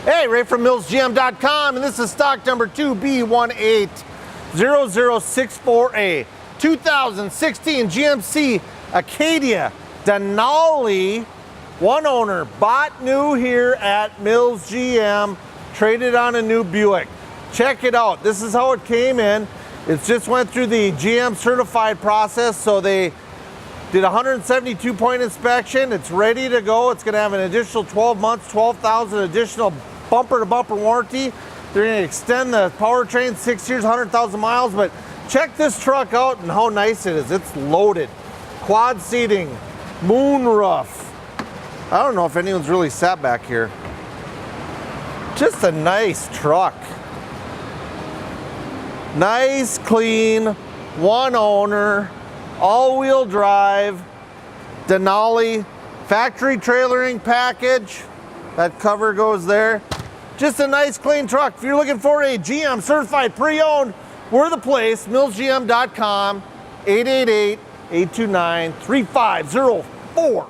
Hey, Ray from millsgm.com, and this is stock number 2B180064A, 2016 GMC Acadia Denali, one owner, bought new here at Mills GM, traded on a new Buick. Check it out. This is how it came in. It just went through the GM certified process, so they did a 172-point inspection. It's ready to go. It's going to have an additional 12 months, 12,000 additional bumper-to-bumper warranty. They're going to extend the powertrain 6 years, 100,000 miles. But check this truck out and how nice it is. It's loaded. Quad seating, moonroof. I don't know if anyone's really sat back here. Just a nice truck. Nice, clean, one owner, all-wheel drive, Denali, factory trailering package. That cover goes there. Just a nice, clean truck. If you're looking for a GM certified pre-owned, we're the place, millsgm.com, 888-829-3504.